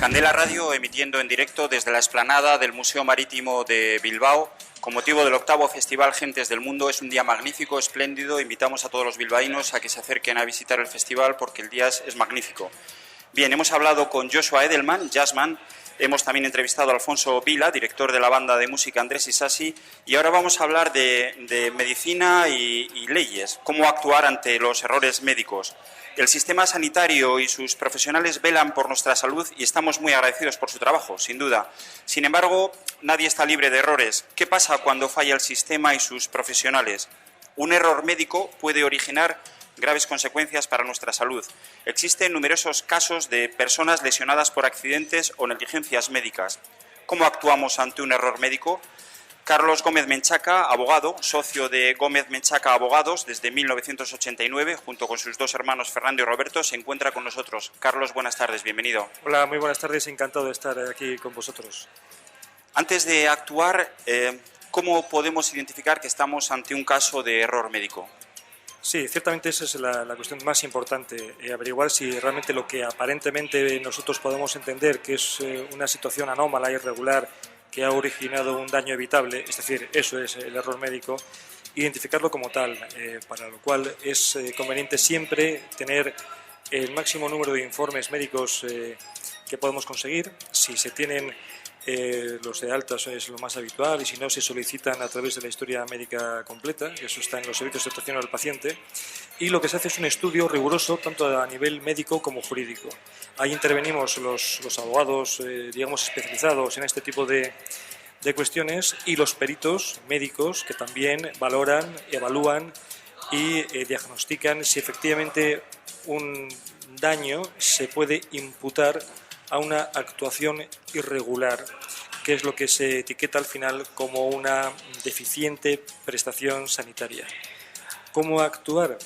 Candela Radio, emitiendo en directo desde la explanada del Museo Marítimo de Bilbao. Con motivo del 8º Festival Gentes del Mundo, es un día magnífico, espléndido. Invitamos a todos los bilbaínos a que se acerquen a visitar el festival porque el día es magnífico. Bien, hemos hablado con Joshua Edelman, jazzman. Hemos también entrevistado a Alfonso Vila, director de la banda de música Andrés Isasi, y ahora vamos a hablar de medicina y leyes, cómo actuar ante los errores médicos. El sistema sanitario y sus profesionales velan por nuestra salud y estamos muy agradecidos por su trabajo, sin duda. Sin embargo, nadie está libre de errores. ¿Qué pasa cuando falla el sistema y sus profesionales? Un error médico puede originar graves consecuencias para nuestra salud. Existen numerosos casos de personas lesionadas por accidentes o negligencias médicas. ¿Cómo actuamos ante un error médico? Carlos Gómez Menchaca, abogado, socio de Gómez Menchaca Abogados desde 1989, junto con sus dos hermanos Fernando y Roberto, se encuentra con nosotros. Carlos, buenas tardes, bienvenido. Hola, muy buenas tardes, encantado de estar aquí con vosotros. Antes de actuar, ¿cómo podemos identificar que estamos ante un caso de error médico? Sí, ciertamente esa es la cuestión más importante, averiguar si realmente lo que aparentemente nosotros podemos entender que es una situación anómala, irregular, que ha originado un daño evitable, es decir, eso es el error médico, identificarlo como tal, para lo cual es conveniente siempre tener el máximo número de informes médicos que podemos conseguir. Si se tienen los de altas es lo más habitual, y si no, se solicitan a través de la historia médica completa, eso está en los servicios de atención al paciente, y lo que se hace es un estudio riguroso tanto a nivel médico como jurídico. Ahí intervenimos los abogados, digamos, especializados en este tipo de cuestiones, y los peritos médicos que también valoran, evalúan y diagnostican si efectivamente un daño se puede imputar a una actuación irregular, que es lo que se etiqueta al final como una deficiente prestación sanitaria. ¿Cómo actuar?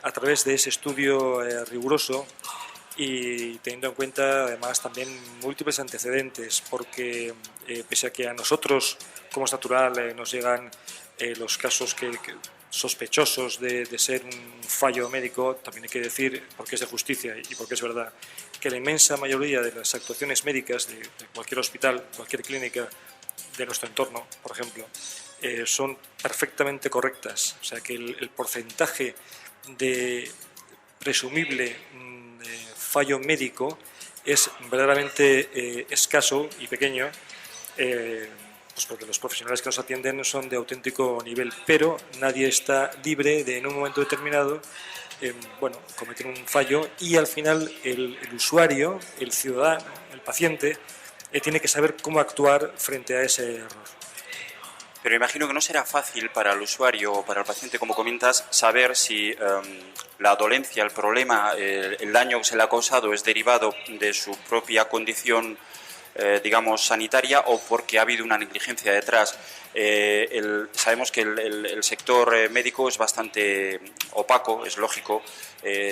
A través de ese estudio riguroso y teniendo en cuenta además también múltiples antecedentes, porque pese a que a nosotros, como es natural, nos llegan los casos sospechosos de ser un fallo médico, también hay que decir, porque es de justicia y porque es verdad, que la inmensa mayoría de las actuaciones médicas de cualquier hospital, cualquier clínica de nuestro entorno, por ejemplo, son perfectamente correctas. O sea que el porcentaje de presumible fallo médico es verdaderamente escaso y pequeño, pues porque los profesionales que nos atienden son de auténtico nivel, pero nadie está libre de en un momento determinado cometer un fallo, y al final el usuario, el ciudadano, el paciente, tiene que saber cómo actuar frente a ese error. Pero imagino que no será fácil para el usuario o para el paciente, como comentas, saber si la dolencia, el problema, el daño que se le ha causado es derivado de su propia condición, digamos, sanitaria, o porque ha habido una negligencia detrás. Sabemos que el sector médico es bastante opaco, es lógico,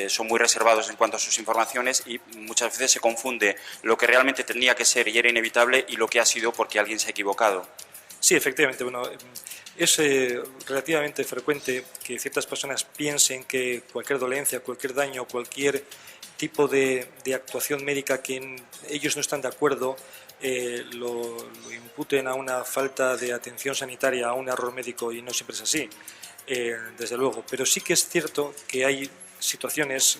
son muy reservados en cuanto a sus informaciones, y muchas veces se confunde lo que realmente tenía que ser y era inevitable y lo que ha sido porque alguien se ha equivocado. Sí, efectivamente. Bueno, es relativamente frecuente que ciertas personas piensen que cualquier dolencia, cualquier daño, cualquier tipo de actuación médica que ellos no están de acuerdo, lo imputen a una falta de atención sanitaria, a un error médico, y no siempre es así, desde luego. Pero sí que es cierto que hay situaciones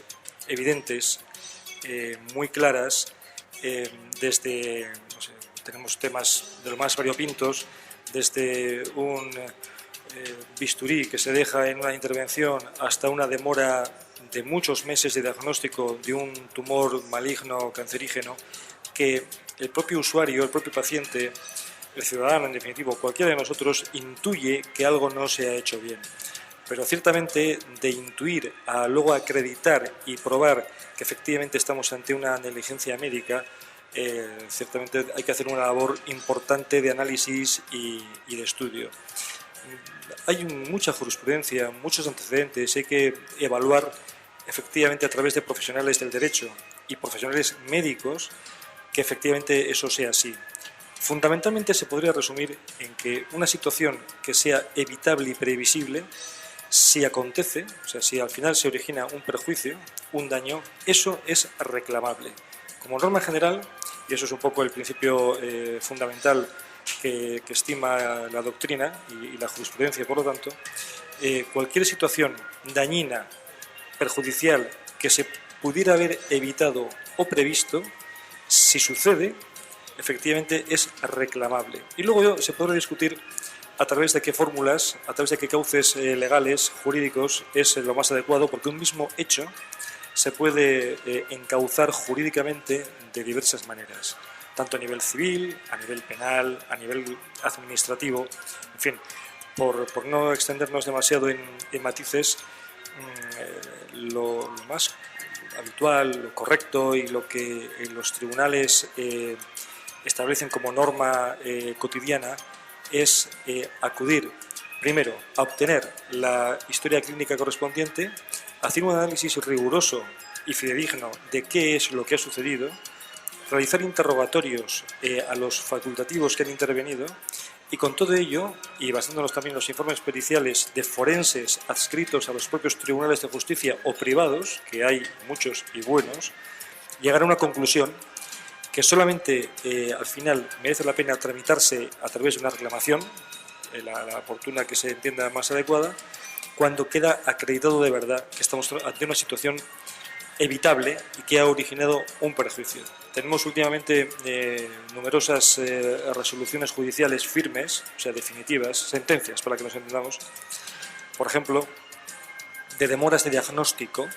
evidentes, muy claras, desde, no sé, tenemos temas de lo más variopintos, desde un bisturí que se deja en una intervención hasta una demora de muchos meses de diagnóstico de un tumor maligno o cancerígeno, que el propio usuario, el propio paciente, el ciudadano, en definitivo, cualquiera de nosotros, intuye que algo no se ha hecho bien. Pero ciertamente, de intuir a luego acreditar y probar que efectivamente estamos ante una negligencia médica, ciertamente hay que hacer una labor importante de análisis y de estudio. Hay mucha jurisprudencia, muchos antecedentes, hay que evaluar efectivamente a través de profesionales del derecho y profesionales médicos que efectivamente eso sea así. Fundamentalmente se podría resumir en que una situación que sea evitable y previsible, si acontece, o sea, si al final se origina un perjuicio, un daño, eso es reclamable. Como norma general, y eso es un poco el principio fundamental que estima la doctrina y la jurisprudencia, por lo tanto, cualquier situación dañina, perjudicial, que se pudiera haber evitado o previsto, si sucede, efectivamente es reclamable. Y luego se podrá discutir a través de qué fórmulas, a través de qué cauces legales, jurídicos, es lo más adecuado, porque un mismo hecho se puede encauzar jurídicamente de diversas maneras, tanto a nivel civil, a nivel penal, a nivel administrativo, en fin, por no extendernos demasiado en matices, lo más habitual, lo correcto y lo que los tribunales establecen como norma cotidiana es acudir primero a obtener la historia clínica correspondiente, hacer un análisis riguroso y fidedigno de qué es lo que ha sucedido, realizar interrogatorios a los facultativos que han intervenido, y con todo ello, y basándonos también en los informes periciales de forenses adscritos a los propios tribunales de justicia o privados, que hay muchos y buenos, llegar a una conclusión que solamente al final merece la pena tramitarse a través de una reclamación, la oportuna que se entienda más adecuada, cuando queda acreditado de verdad que estamos ante una situación evitable y que ha originado un perjuicio. Tenemos últimamente numerosas resoluciones judiciales firmes, o sea, definitivas, sentencias para que nos entendamos, por ejemplo, de demoras de diagnóstico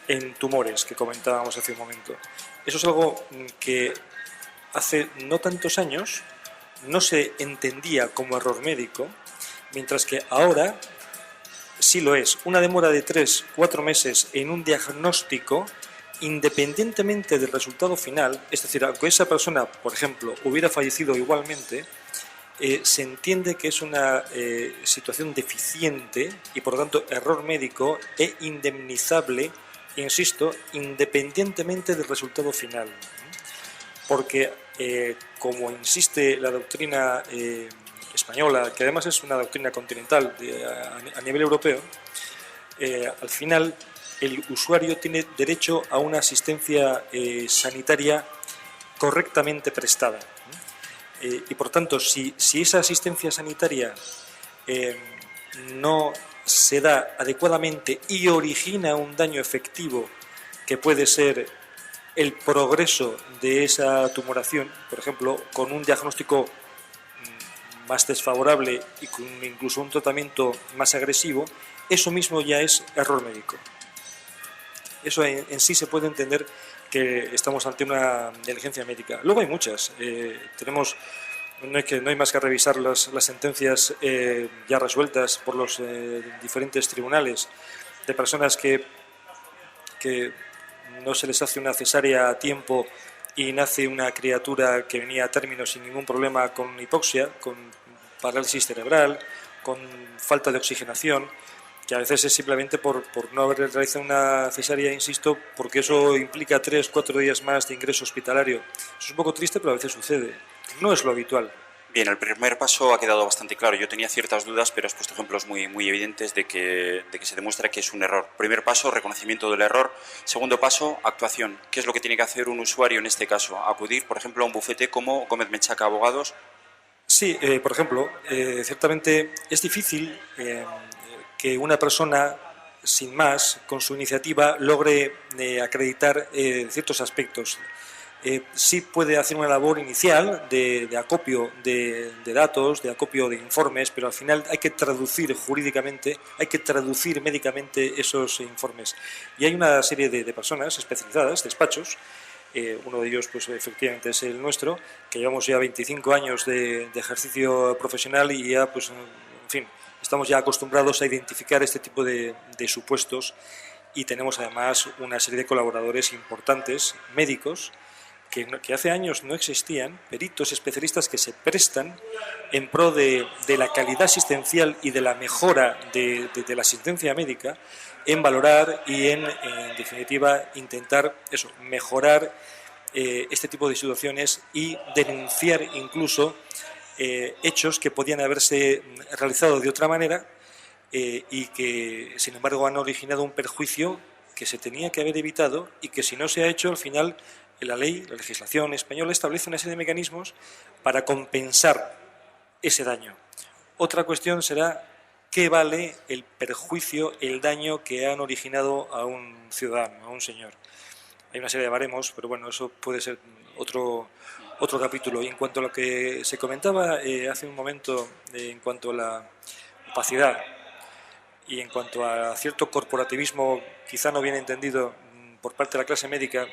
en tumores, que comentábamos hace un momento. Eso es algo que hace no tantos años no se entendía como error médico, mientras que ahora sí lo es. Una demora de 3-4 meses en un diagnóstico, independientemente del resultado final, es decir, aunque esa persona, por ejemplo, hubiera fallecido igualmente, se entiende que es una situación deficiente y, por lo tanto, error médico e indemnizable, insisto, independientemente del resultado final. Porque, como insiste la doctrina española, que además es una doctrina continental a nivel europeo, al final el usuario tiene derecho a una asistencia sanitaria correctamente prestada. Y por tanto, si esa asistencia sanitaria no se da adecuadamente y origina un daño efectivo que puede ser el progreso de esa tumoración, por ejemplo, con un diagnóstico más desfavorable y con incluso un tratamiento más agresivo, eso mismo ya es error médico. Eso en sí se puede entender que estamos ante una negligencia médica. Luego hay muchas. No hay más que revisar las sentencias ya resueltas por los diferentes tribunales de personas que no se les hace una cesárea a tiempo y nace una criatura que venía a término sin ningún problema, con hipoxia, con parálisis cerebral, con falta de oxigenación, que a veces es simplemente por no haber realizado una cesárea, insisto, porque eso implica 3-4 días más de ingreso hospitalario. Eso es un poco triste, pero a veces sucede. No es lo habitual. Bien, el primer paso ha quedado bastante claro. Yo tenía ciertas dudas, pero has puesto ejemplos muy evidentes de que se demuestra que es un error. Primer paso, reconocimiento del error. Segundo paso, actuación. ¿Qué es lo que tiene que hacer un usuario en este caso? Acudir, por ejemplo, a un bufete como Gómez Menchaca Abogados. Sí, por ejemplo, ciertamente es difícil que una persona, sin más, con su iniciativa, logre acreditar ciertos aspectos. Sí puede hacer una labor inicial de acopio de datos, de acopio de informes, pero al final hay que traducir jurídicamente, hay que traducir médicamente esos informes. Y hay una serie de personas especializadas, despachos, uno de ellos pues efectivamente es el nuestro, que llevamos ya 25 años de ejercicio profesional y ya pues, en fin, estamos ya acostumbrados a identificar este tipo de supuestos, y tenemos además una serie de colaboradores importantes, médicos, que hace años no existían, peritos especialistas que se prestan en pro de la calidad asistencial y de la mejora de la asistencia médica, en valorar y en definitiva intentar mejorar este tipo de situaciones y denunciar incluso hechos que podían haberse realizado de otra manera y que sin embargo han originado un perjuicio que se tenía que haber evitado y que si no se ha hecho al final la ley, la legislación española establece una serie de mecanismos para compensar ese daño. Otra cuestión será qué vale el perjuicio, el daño que han originado a un ciudadano, a un señor. Hay una serie de baremos, pero bueno, eso puede ser otro capítulo. Y en cuanto a lo que se comentaba hace un momento, en cuanto a la opacidad y en cuanto a cierto corporativismo quizá no bien entendido por parte de la clase médica,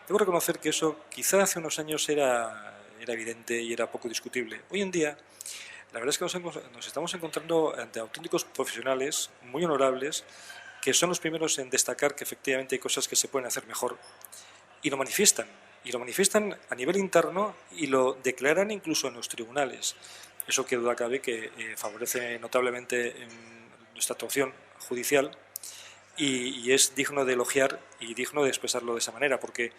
debo reconocer que eso quizá hace unos años era evidente y era poco discutible. Hoy en día, la verdad es que nos estamos encontrando ante auténticos profesionales muy honorables que son los primeros en destacar que efectivamente hay cosas que se pueden hacer mejor y lo manifiestan. Y lo manifiestan a nivel interno y lo declaran incluso en los tribunales. Eso que duda cabe que favorece notablemente en nuestra actuación judicial y es digno de elogiar y digno de expresarlo de esa manera, porque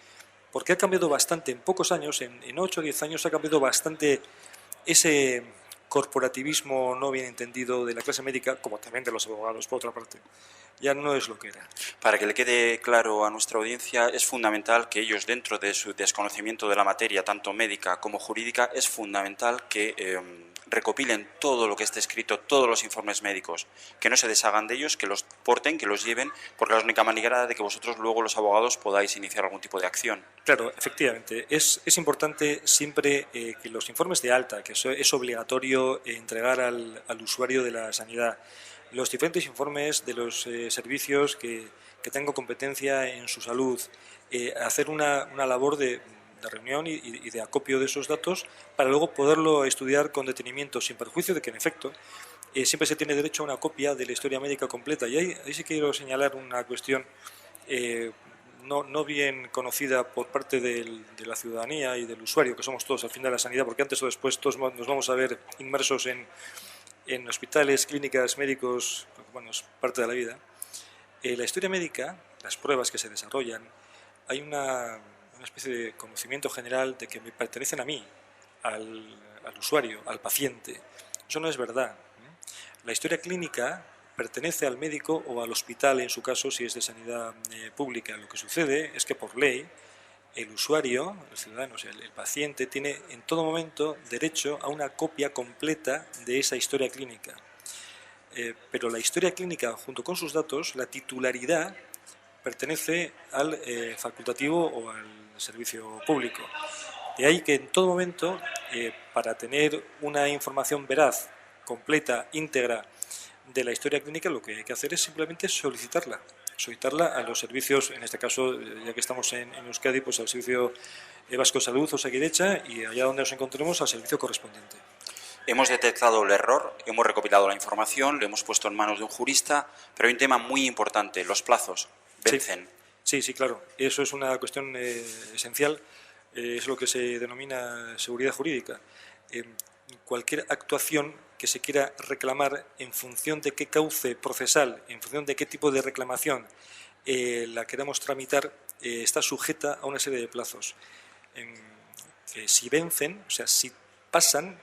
ha cambiado bastante en pocos años, en 8 o 10 años ha cambiado bastante ese corporativismo no bien entendido de la clase médica, como también de los abogados, por otra parte. Ya no es lo que era. Para que le quede claro a nuestra audiencia, es fundamental que ellos, dentro de su desconocimiento de la materia, tanto médica como jurídica, es fundamental que recopilen todo lo que esté escrito, todos los informes médicos, que no se deshagan de ellos, que los porten, que los lleven, porque es la única manera de que vosotros luego, los abogados, podáis iniciar algún tipo de acción. Claro, efectivamente. Es importante siempre que los informes de alta, que eso es obligatorio entregar al usuario de la sanidad, los diferentes informes de los servicios que tengan competencia en su salud, hacer una labor de reunión y de acopio de esos datos para luego poderlo estudiar con detenimiento, sin perjuicio de que, en efecto, siempre se tiene derecho a una copia de la historia médica completa. Y ahí sí quiero señalar una cuestión no bien conocida por parte de la ciudadanía y del usuario, que somos todos al fin de la sanidad, porque antes o después todos nos vamos a ver inmersos en hospitales, clínicas, médicos, bueno, es parte de la vida. La historia médica, las pruebas que se desarrollan, hay una especie de conocimiento general de que me pertenecen a mí, al usuario, al paciente. Eso no es verdad. La historia clínica pertenece al médico o al hospital, en su caso, si es de sanidad pública. Lo que sucede es que por ley el usuario, el ciudadano, o sea, el paciente, tiene en todo momento derecho a una copia completa de esa historia clínica. Pero la historia clínica, junto con sus datos, la titularidad pertenece al facultativo o al servicio público. De ahí que en todo momento, para tener una información veraz, completa, íntegra de la historia clínica, lo que hay que hacer es simplemente solicitarla a los servicios, en este caso, ya que estamos en Euskadi, pues al Servicio Vasco de Salud, Osakidetza, y allá donde nos encontremos, al servicio correspondiente. Hemos detectado el error, hemos recopilado la información, lo hemos puesto en manos de un jurista, pero hay un tema muy importante, los plazos vencen. Sí, claro. Eso es una cuestión esencial, es lo que se denomina seguridad jurídica. Cualquier actuación que se quiera reclamar en función de qué cauce procesal, en función de qué tipo de reclamación la queramos tramitar, está sujeta a una serie de plazos. Que si vencen, o sea, si pasan,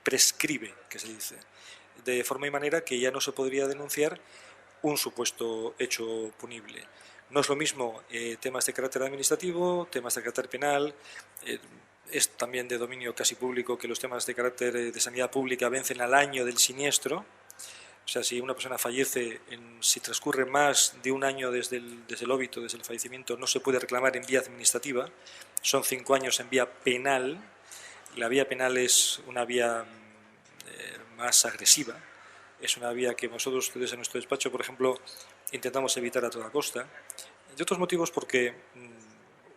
prescribe, que se dice, de forma y manera que ya no se podría denunciar un supuesto hecho punible. No es lo mismo temas de carácter administrativo, temas de carácter penal. Es también de dominio casi público que los temas de carácter de sanidad pública vencen al año del siniestro. O sea, si una persona fallece, si transcurre más de un año desde el óbito, desde el fallecimiento, no se puede reclamar en vía administrativa. Son 5 años en vía penal. La vía penal es una vía más agresiva. Es una vía que nosotros, desde nuestro despacho, por ejemplo, intentamos evitar a toda costa. De otros motivos, porque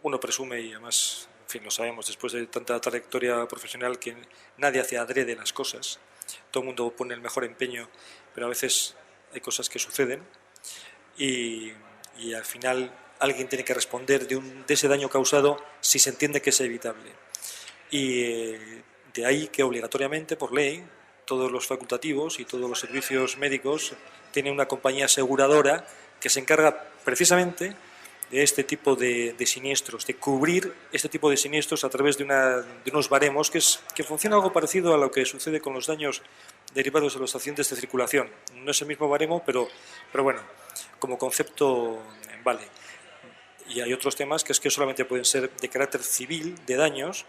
uno presume, y además, en fin, lo sabemos después de tanta trayectoria profesional, que nadie hace adrede las cosas. Todo el mundo pone el mejor empeño, pero a veces hay cosas que suceden y al final alguien tiene que responder de ese daño causado si se entiende que es evitable. Y de ahí que obligatoriamente, por ley, todos los facultativos y todos los servicios médicos tienen una compañía aseguradora que se encarga precisamente de este tipo de siniestros, de cubrir este tipo de siniestros a través de unos baremos que funciona algo parecido a lo que sucede con los daños derivados de los accidentes de circulación. No es el mismo baremo, pero bueno, como concepto vale. Y hay otros temas que es que solamente pueden ser de carácter civil, de daños,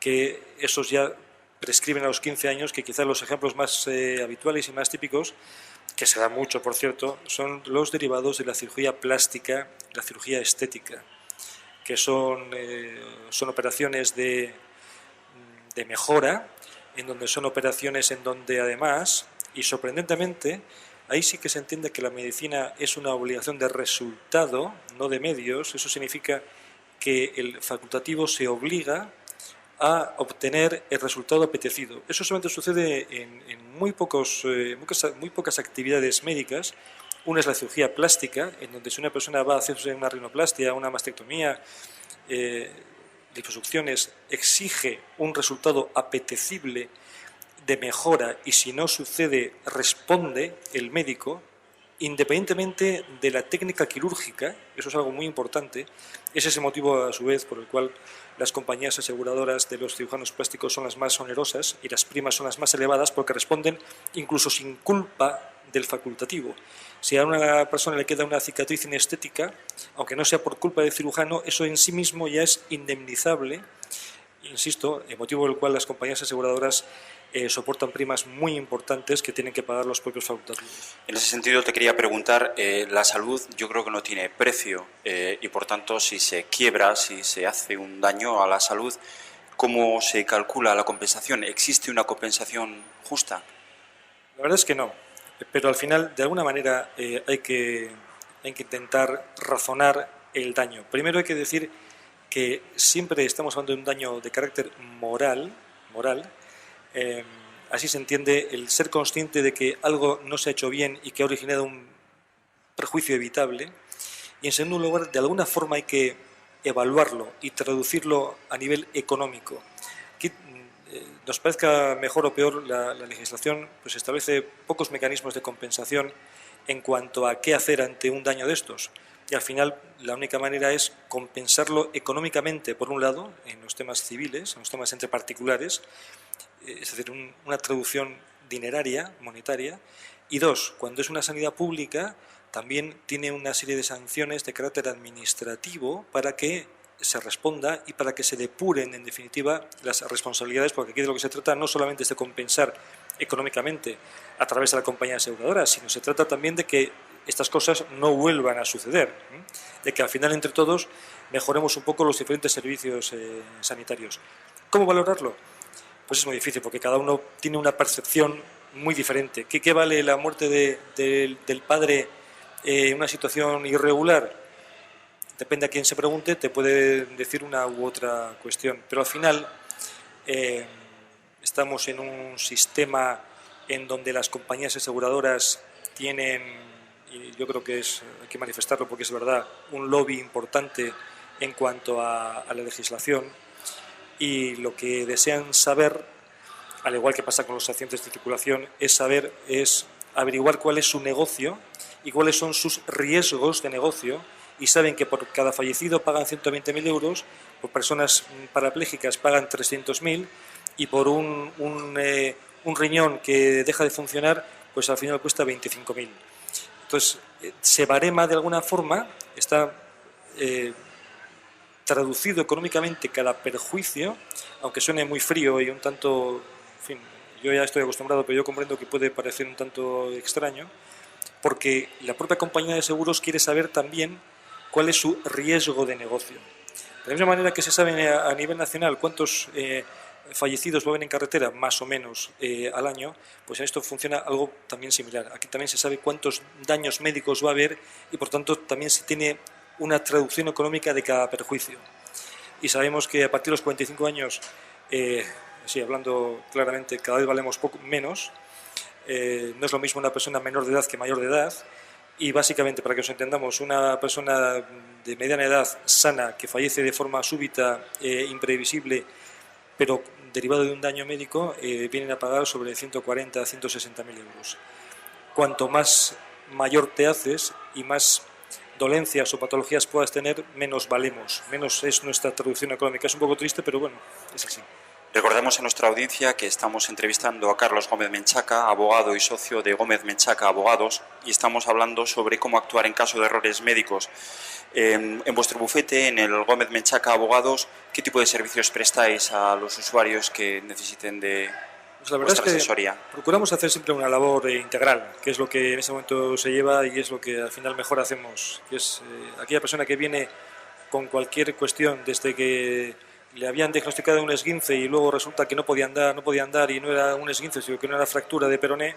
que esos ya prescriben a los 15 años, que quizás los ejemplos más habituales y más típicos, que se da mucho, por cierto, son los derivados de la cirugía plástica, la cirugía estética, que son operaciones de mejora, en donde son operaciones en donde además, y sorprendentemente, ahí sí que se entiende que la medicina es una obligación de resultado, no de medios. Eso significa que el facultativo se obliga a obtener el resultado apetecido. Eso solamente sucede en muy pocas actividades médicas. Una es la cirugía plástica, en donde si una persona va a hacerse una rinoplastia, una mastectomía, liposucciones, exige un resultado apetecible de mejora, y si no sucede, responde el médico, independientemente de la técnica quirúrgica. Eso es algo muy importante. Es ese motivo, a su vez, por el cual las compañías aseguradoras de los cirujanos plásticos son las más onerosas y las primas son las más elevadas, porque responden incluso sin culpa del facultativo. Si a una persona le queda una cicatriz inestética, aunque no sea por culpa del cirujano, eso en sí mismo ya es indemnizable. Insisto, el motivo por el cual las compañías aseguradoras soportan primas muy importantes que tienen que pagar los propios facultativos. En ese sentido te quería preguntar, la salud yo creo que no tiene precio y por tanto si se quiebra, si se hace un daño a la salud, ¿cómo se calcula la compensación? ¿Existe una compensación justa? La verdad es que no, pero al final de alguna manera hay que intentar razonar el daño. Primero hay que decir que siempre estamos hablando de un daño de carácter moral. Así se entiende el ser consciente de que algo no se ha hecho bien y que ha originado un perjuicio evitable. Y en segundo lugar, de alguna forma hay que evaluarlo y traducirlo a nivel económico. Aquí, nos parezca mejor o peor, la legislación pues establece pocos mecanismos de compensación en cuanto a qué hacer ante un daño de estos. Y al final la única manera es compensarlo económicamente, por un lado, en los temas civiles, en los temas entre particulares, es decir, una traducción dineraria, monetaria, y dos, cuando es una sanidad pública, también tiene una serie de sanciones de carácter administrativo para que se responda y para que se depuren, en definitiva, las responsabilidades, porque aquí de lo que se trata no solamente es de compensar económicamente a través de la compañía aseguradora, sino se trata también de que estas cosas no vuelvan a suceder, de que al final entre todos mejoremos un poco los diferentes servicios sanitarios. ¿Cómo valorarlo? Pues es muy difícil, porque cada uno tiene una percepción muy diferente. ¿Qué vale la muerte del padre en una situación irregular? Depende a quién se pregunte, te puede decir una u otra cuestión. Pero al final estamos en un sistema en donde las compañías aseguradoras tienen, y yo creo que hay que manifestarlo porque es verdad, un lobby importante en cuanto a la legislación. Y lo que desean saber, al igual que pasa con los accidentes de circulación, es averiguar cuál es su negocio y cuáles son sus riesgos de negocio, y saben que por cada fallecido pagan 120.000 euros, por personas parapléjicas pagan 300.000 y por un riñón que deja de funcionar, pues al final cuesta 25.000. Entonces, se barema de alguna forma, está traducido económicamente cada perjuicio, aunque suene muy frío y un tanto, en fin, yo ya estoy acostumbrado, pero yo comprendo que puede parecer un tanto extraño, porque la propia compañía de seguros quiere saber también cuál es su riesgo de negocio. De la misma manera que se sabe a nivel nacional cuántos fallecidos va a haber en carretera, más o menos, al año, pues en esto funciona algo también similar. Aquí también se sabe cuántos daños médicos va a haber y, por tanto, también se tiene una traducción económica de cada perjuicio. Y sabemos que a partir de los 45 años, sí, hablando claramente, cada vez valemos menos. No es lo mismo una persona menor de edad que mayor de edad. Y básicamente, para que os entendamos, una persona de mediana edad sana que fallece de forma súbita, imprevisible, pero derivado de un daño médico, vienen a pagar sobre 140 a 160.000 euros. Cuanto más mayor te haces y más dolencias o patologías puedas tener, menos valemos, menos es nuestra traducción económica. Es un poco triste, pero bueno, es así. Recordamos a nuestra audiencia que estamos entrevistando a Carlos Gómez Menchaca, abogado y socio de Gómez Menchaca Abogados, y estamos hablando sobre cómo actuar en caso de errores médicos. En vuestro bufete, en el Gómez Menchaca Abogados, ¿qué tipo de servicios prestáis a los usuarios que necesiten de pues la verdad vuestra asesoría? Procuramos hacer siempre una labor integral, que es lo que en ese momento se lleva y es lo que al final mejor hacemos, que es aquella persona que viene con cualquier cuestión, desde que le habían diagnosticado un esguince y luego resulta que no podía andar y no era un esguince, sino que no era fractura de peroné,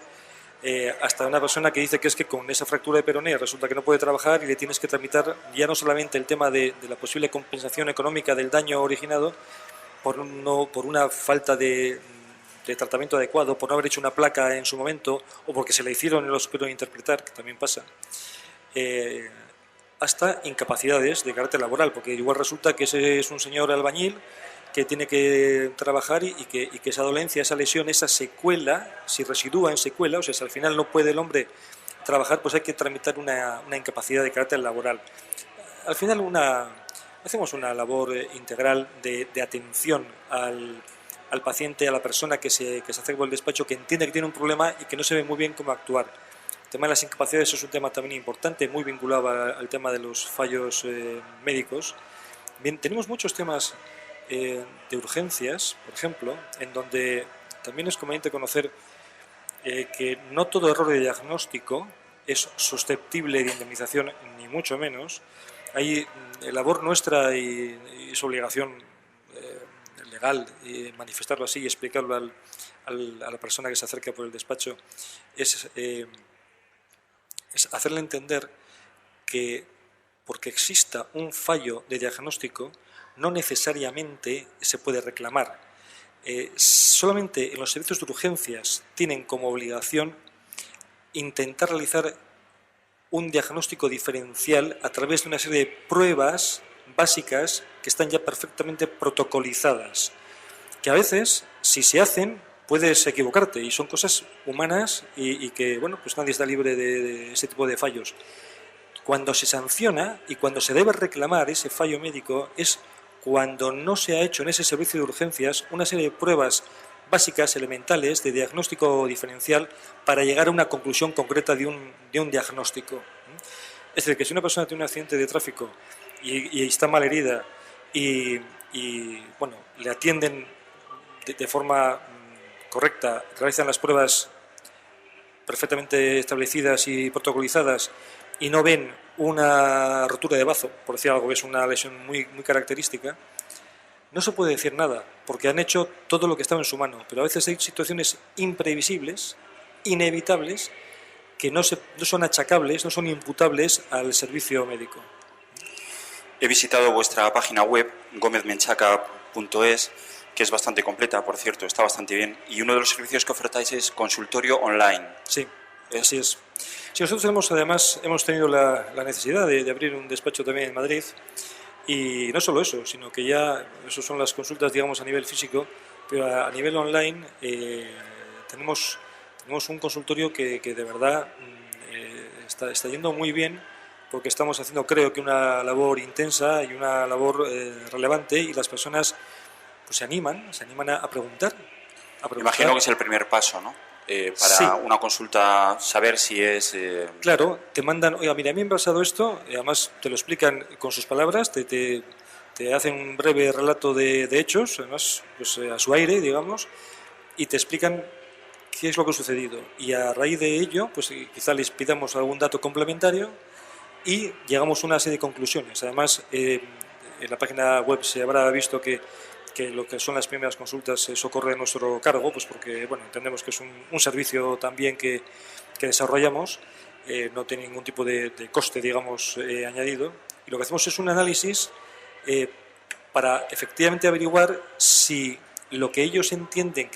hasta una persona que dice que es que con esa fractura de peroné resulta que no puede trabajar y le tienes que tramitar ya no solamente el tema de la posible compensación económica del daño originado por una falta de tratamiento adecuado, por no haber hecho una placa en su momento o porque se la hicieron y no lo supieron interpretar, que también pasa, hasta incapacidades de carácter laboral, porque igual resulta que ese es un señor albañil que tiene que trabajar y que esa dolencia, esa lesión, esa secuela, si residúa en secuela, o sea, si al final no puede el hombre trabajar, pues hay que tramitar una incapacidad de carácter laboral. Al final hacemos una labor integral de atención al paciente, a la persona que se acerca al despacho, que entiende que tiene un problema y que no sabe muy bien cómo actuar. El tema de las incapacidades es un tema también importante, muy vinculado al tema de los fallos médicos. Bien, tenemos muchos temas de urgencias, por ejemplo, en donde también es conveniente conocer que no todo error de diagnóstico es susceptible de indemnización, ni mucho menos. Hay labor nuestra y es obligación legal manifestarlo así y explicarlo a la persona que se acerca por el despacho, es hacerle entender que porque exista un fallo de diagnóstico no necesariamente se puede reclamar. Solamente en los servicios de urgencias tienen como obligación intentar realizar un diagnóstico diferencial a través de una serie de pruebas básicas que están ya perfectamente protocolizadas, que a veces, si se hacen, puedes equivocarte y son cosas humanas y que, bueno, pues nadie está libre de ese tipo de fallos. Cuando se sanciona y cuando se debe reclamar ese fallo médico es cuando no se ha hecho en ese servicio de urgencias una serie de pruebas básicas, elementales, de diagnóstico diferencial para llegar a una conclusión concreta de un diagnóstico. Es decir, que si una persona tiene un accidente de tráfico y está mal herida y bueno, le atienden de forma correcta, realizan las pruebas perfectamente establecidas y protocolizadas y no ven una rotura de bazo, por decir algo que es una lesión muy característica, no se puede decir nada, porque han hecho todo lo que estaba en su mano, pero a veces hay situaciones imprevisibles, inevitables, que no son achacables, no son imputables al servicio médico. He visitado vuestra página web, gomezmenchaca.es, que es bastante completa, por cierto, está bastante bien, y uno de los servicios que ofertáis es consultorio online. Sí, así es. Sí, nosotros hemos tenido la necesidad de abrir un despacho también en Madrid, y no solo eso, sino que ya, eso son las consultas, digamos, a nivel físico, pero a nivel online tenemos un consultorio que de verdad está yendo muy bien, porque estamos haciendo, creo que, una labor intensa y una labor relevante, y las personas pues se animan a preguntar. Imagino que es el primer paso, ¿no? Para sí, una consulta, saber si es... Claro, te mandan, oiga, mira, a mí me ha pasado esto, además te lo explican con sus palabras, te hacen un breve relato de hechos, además pues, a su aire, digamos, y te explican qué es lo que ha sucedido. Y a raíz de ello, pues quizá les pidamos algún dato complementario y llegamos a una serie de conclusiones. Además, en la página web se habrá visto que lo que son las primeras consultas eso corre a nuestro cargo, pues porque bueno, entendemos que es un servicio también que desarrollamos, no tiene ningún tipo de coste, digamos, añadido, y lo que hacemos es un análisis para efectivamente averiguar si lo que ellos entienden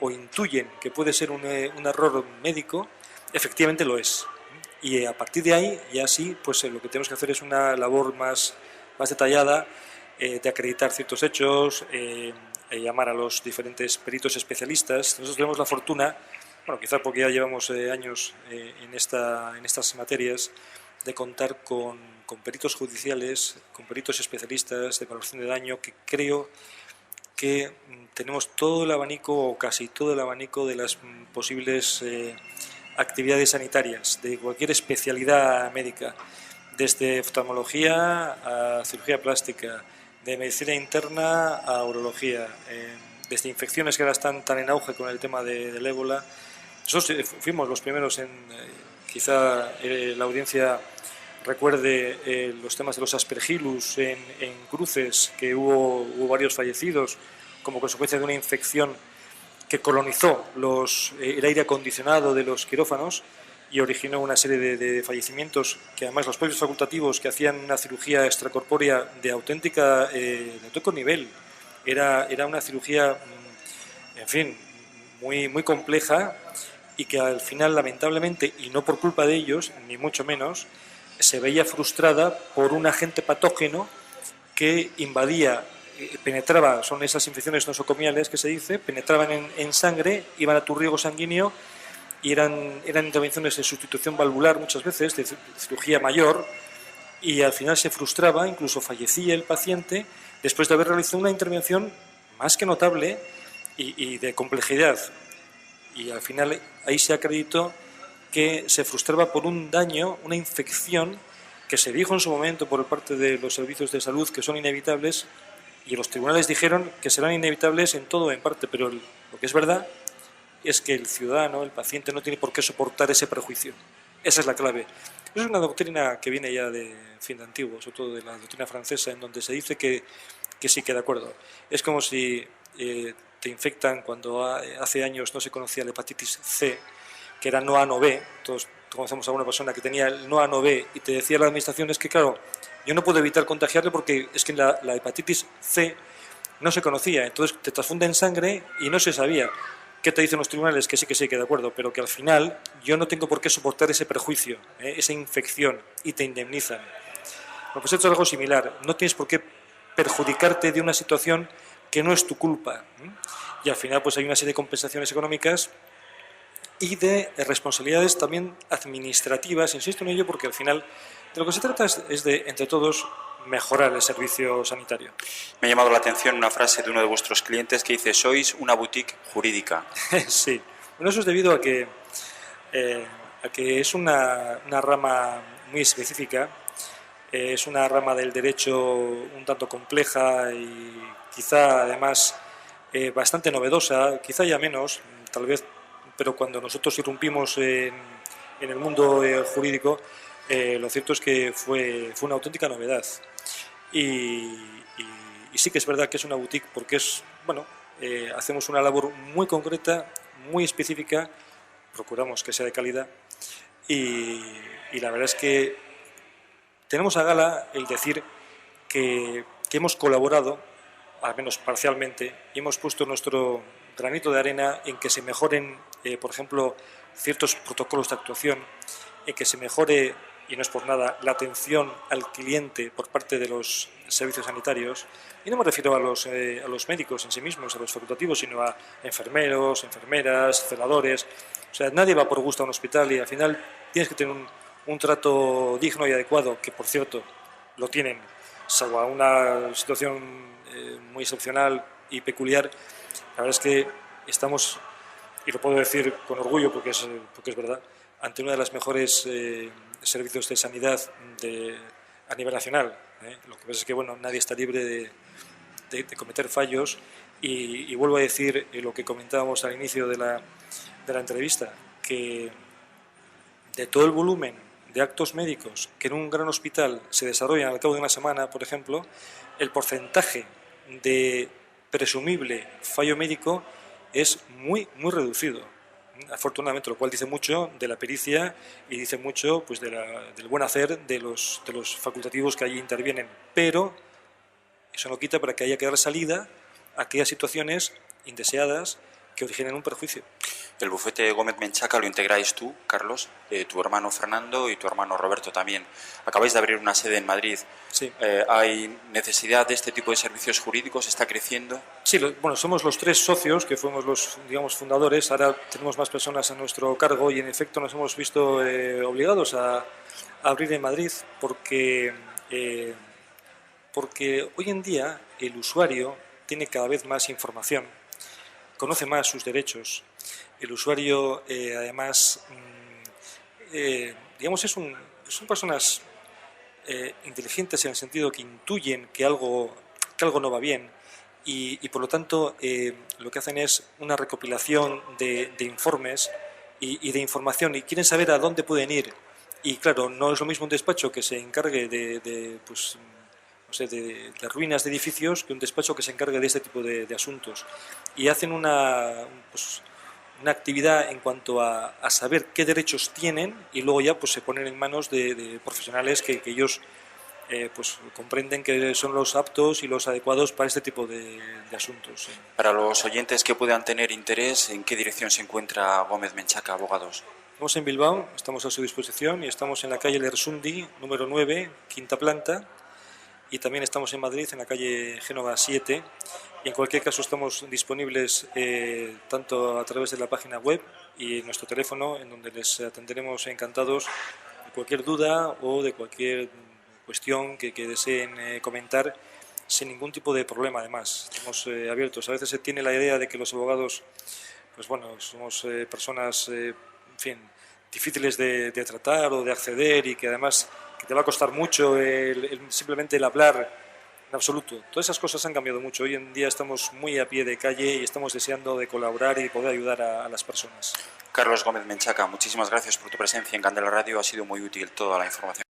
o intuyen que puede ser un error médico, efectivamente lo es. Y a partir de ahí, ya sí, pues lo que tenemos que hacer es una labor más detallada, de acreditar ciertos hechos, llamar a los diferentes peritos especialistas. Nosotros tenemos la fortuna, bueno, quizá porque ya llevamos años en estas materias, de contar con peritos judiciales, con peritos especialistas de valoración de daño, que creo que tenemos todo el abanico, o casi todo el abanico, de las posibles actividades sanitarias, de cualquier especialidad médica, desde oftalmología a cirugía plástica, de medicina interna a urología, desde infecciones que ahora están tan en auge con el tema del ébola. Nosotros fuimos los primeros en, quizá la audiencia recuerde los temas de los aspergillus en cruces, que hubo varios fallecidos como consecuencia de una infección que colonizó el aire acondicionado de los quirófanos y originó una serie de fallecimientos que además los propios facultativos, que hacían una cirugía extracorpórea de auténtico nivel, era una cirugía, en fin, muy compleja, y que al final, lamentablemente, y no por culpa de ellos, ni mucho menos, se veía frustrada por un agente patógeno que invadía, penetraba, son esas infecciones nosocomiales que se dice, penetraban en sangre, iban a tu riego sanguíneo, y eran intervenciones de sustitución valvular muchas veces, de cirugía mayor, y al final se frustraba, incluso fallecía el paciente después de haber realizado una intervención más que notable y de complejidad. Y al final ahí se acreditó que se frustraba por un daño, una infección que se dijo en su momento por parte de los servicios de salud que son inevitables, y los tribunales dijeron que serán inevitables en todo o en parte, pero lo que es verdad es que el ciudadano, el paciente, no tiene por qué soportar ese prejuicio. Esa es la clave. Es una doctrina que viene ya de antiguo, sobre todo de la doctrina francesa, en donde se dice que sí, que de acuerdo. Es como si te infectan cuando hace años no se conocía la hepatitis C, que era no A no B. Todos conocemos a una persona que tenía el no A no B, y te decía la administración, es que claro, yo no puedo evitar contagiarle porque es que la hepatitis C no se conocía, entonces te transfunde en sangre y no se sabía. ¿Qué te dicen los tribunales? Que sí, que de acuerdo, pero que al final yo no tengo por qué soportar ese prejuicio, esa infección, y te indemnizan. Lo que es algo similar, no tienes por qué perjudicarte de una situación que no es tu culpa, y al final pues hay una serie de compensaciones económicas y de responsabilidades también administrativas, insisto en ello, porque al final de lo que se trata es de, entre todos, mejorar el servicio sanitario. Me ha llamado la atención una frase de uno de vuestros clientes que dice: sois una boutique jurídica. Sí, bueno, eso es debido a que es una rama muy específica, es una rama del derecho un tanto compleja y quizá además bastante novedosa, quizá ya menos, tal vez, pero cuando nosotros irrumpimos en el mundo jurídico, lo cierto es que fue una auténtica novedad. Y sí que es verdad que es una boutique porque hacemos una labor muy concreta, muy específica, procuramos que sea de calidad, y la verdad es que tenemos a gala el decir que hemos colaborado, al menos parcialmente, y hemos puesto nuestro granito de arena en que se mejoren, por ejemplo, ciertos protocolos de actuación, en que se mejore, y no es por nada, la atención al cliente por parte de los servicios sanitarios. Y no me refiero a los médicos en sí mismos, a los facultativos, sino a enfermeros, enfermeras, celadores. O sea, nadie va por gusto a un hospital, y al final tienes que tener un trato digno y adecuado, que por cierto lo tienen, salvo a una situación muy excepcional y peculiar. La verdad es que estamos, y lo puedo decir con orgullo porque es verdad, ante una de las mejores servicios de sanidad a nivel nacional. Lo que pasa es que nadie está libre de cometer fallos, y vuelvo a decir lo que comentábamos al inicio de la entrevista, que de todo el volumen de actos médicos que en un gran hospital se desarrollan al cabo de una semana, por ejemplo, el porcentaje de presumible fallo médico es muy reducido, afortunadamente, lo cual dice mucho de la pericia y dice mucho pues del buen hacer de los facultativos que allí intervienen, pero eso no quita para que haya que dar salida a aquellas situaciones indeseadas que originen un perjuicio. El bufete Gómez Menchaca lo integráis tú, Carlos, tu hermano Fernando y tu hermano Roberto también. Acabáis de abrir una sede en Madrid. Sí. ¿Hay necesidad de este tipo de servicios jurídicos? ¿Está creciendo? Sí, somos los tres socios que fuimos los, fundadores. Ahora tenemos más personas a nuestro cargo, y en efecto nos hemos visto obligados a abrir en Madrid porque hoy en día el usuario tiene cada vez más información, conoce más sus derechos. El usuario, además, digamos, son personas inteligentes en el sentido que intuyen que algo no va bien y por lo tanto lo que hacen es una recopilación de informes y de información y quieren saber a dónde pueden ir. Y claro, no es lo mismo un despacho que se encargue de ruinas de edificios que un despacho que se encargue de este tipo de asuntos. Y hacen una actividad en cuanto a saber qué derechos tienen y luego ya pues se ponen en manos de profesionales que ellos pues comprenden que son los aptos y los adecuados para este tipo de asuntos. Para los oyentes que puedan tener interés, ¿en qué dirección se encuentra Gómez Menchaca Abogados? Estamos en Bilbao, estamos a su disposición y estamos en la calle Lersundi, número 9, quinta planta, y también estamos en Madrid, en la calle Génova 7, y en cualquier caso estamos disponibles tanto a través de la página web y nuestro teléfono, en donde les atenderemos encantados de cualquier duda o de cualquier cuestión que deseen comentar sin ningún tipo de problema. Además, estamos abiertos. A veces se tiene la idea de que los abogados, pues bueno, somos personas, en fin, difíciles de tratar o de acceder y que además que te va a costar mucho simplemente el hablar en absoluto. Todas esas cosas han cambiado mucho. Hoy en día estamos muy a pie de calle y estamos deseando de colaborar y poder ayudar a las personas. Carlos Gómez Menchaca, muchísimas gracias por tu presencia en Candela Radio. Ha sido muy útil toda la información.